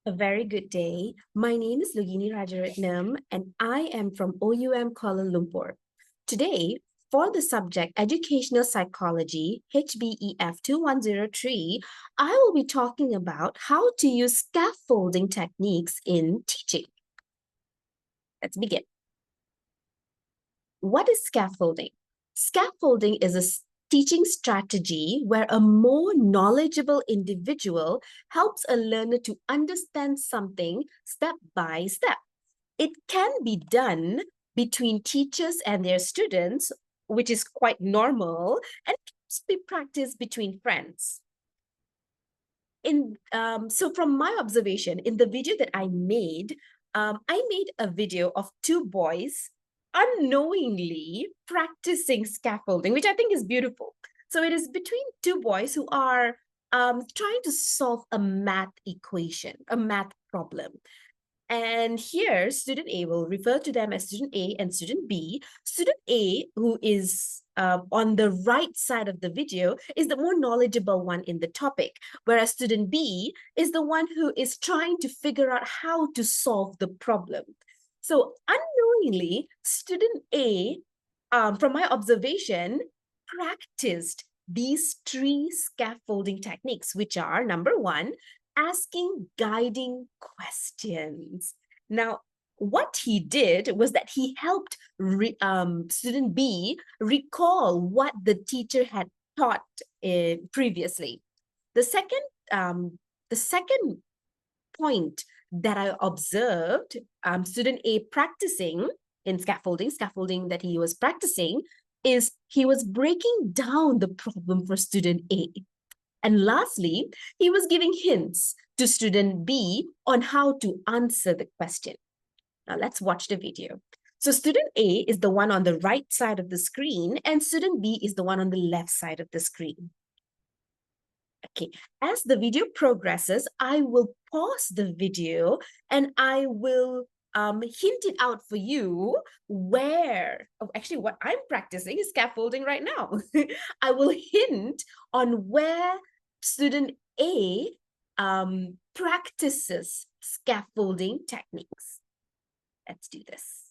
A very good day. My name is Logeni Rajaratnam, and I am from OUM Kuala Lumpur. Today, for the subject Educational Psychology, HBEF 2103, I will be talking about how to use scaffolding techniques in teaching. Let's begin. What is scaffolding? Scaffolding is a teaching strategy where a more knowledgeable individual helps a learner to understand something step by step. It can be done between teachers and their students, which is quite normal, and can be practiced between friends. So from my observation, in the video that I made a video of two boys unknowingly practicing scaffolding, which I think is beautiful. So it is between two boys who are trying to solve a math equation, a math problem. And here, student A will refer to them as student A and student B. Student A, who is on the right side of the video, is the more knowledgeable one in the topic, whereas student B is the one who is trying to figure out how to solve the problem. So unknowingly, student A, from my observation, practiced these three scaffolding techniques, which are number one, asking guiding questions. Now, what he did was that he helped student B recall what the teacher had taught previously. The second point that I observed student A practicing in scaffolding that he was practicing is he was breaking down the problem for student A. And lastly, he was giving hints to student B on how to answer the question. Now let's watch the video. So student A is the one on the right side of the screen and student B is the one on the left side of the screen. Okay, as the video progresses, I will pause the video and I will hint it out for you where, actually what I'm practicing is scaffolding right now. I will hint on where student A practices scaffolding techniques. Let's do this.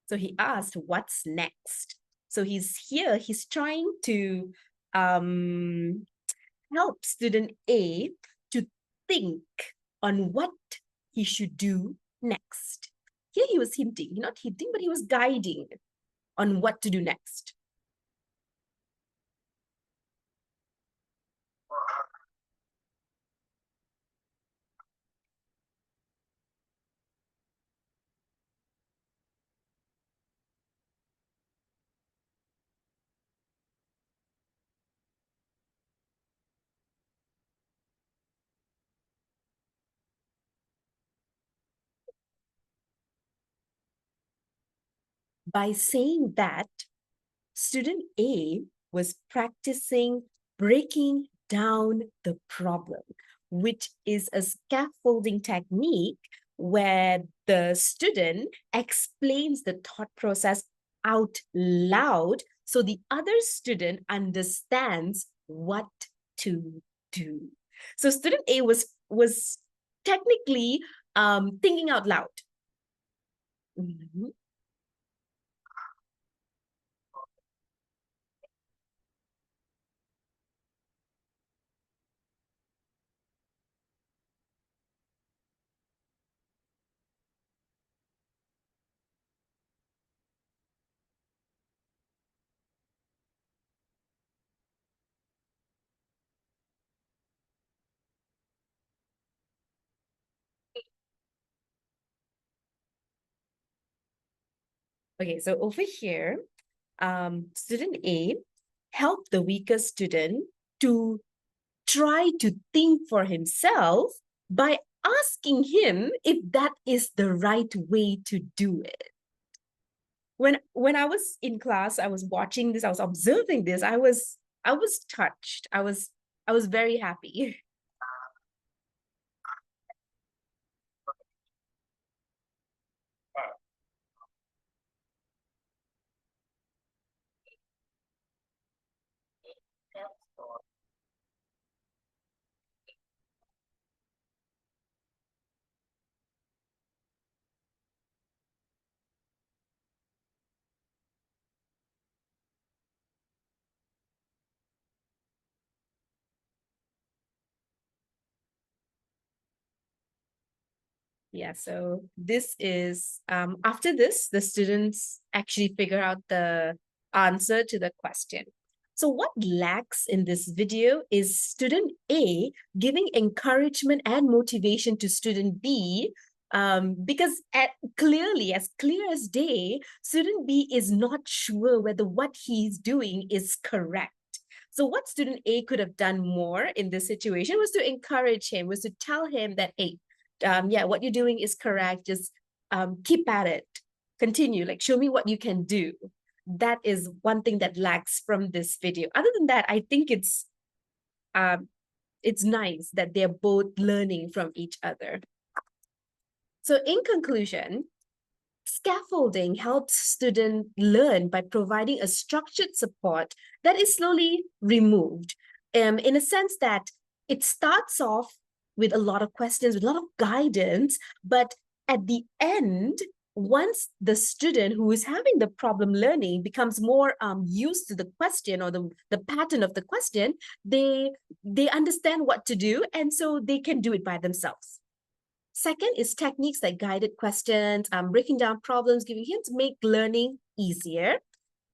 So he asked, what's next? So he's here, he's trying to help student A to think on what he should do next. Here he was hinting, not hinting, but he was guiding on what to do next. By saying that, student A was practicing breaking down the problem, which is a scaffolding technique where the student explains the thought process out loud so the other student understands what to do. So student A was technically thinking out loud. Mm-hmm. Okay, so over here, student A helped the weaker student to try to think for himself by asking him if that is the right way to do it. When I was in class, I was watching this, I was observing this, I was touched. I was very happy. Yeah, so this is, after this, the students actually figure out the answer to the question. So what lacks in this video is student A giving encouragement and motivation to student B, because clearly, as clear as day, student B is not sure whether what he's doing is correct. So what student A could have done more in this situation was to encourage him, was to tell him that, hey, yeah, what you're doing is correct. Just keep at it. Continue. Like, show me what you can do. That is one thing that lacks from this video. Other than that, I think it's nice that they're both learning from each other. So in conclusion, scaffolding helps students learn by providing a structured support that is slowly removed, in a sense that it starts off with a lot of questions, with a lot of guidance, but at the end, once the student who is having the problem learning becomes more used to the question or the pattern of the question, they understand what to do, and so they can do it by themselves. Second is techniques like guided questions, breaking down problems, giving hints make learning easier.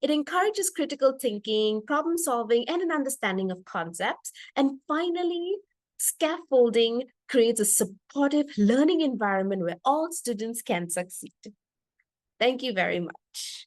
It encourages critical thinking, problem solving, and an understanding of concepts. And finally, scaffolding creates a supportive learning environment where all students can succeed. Thank you very much.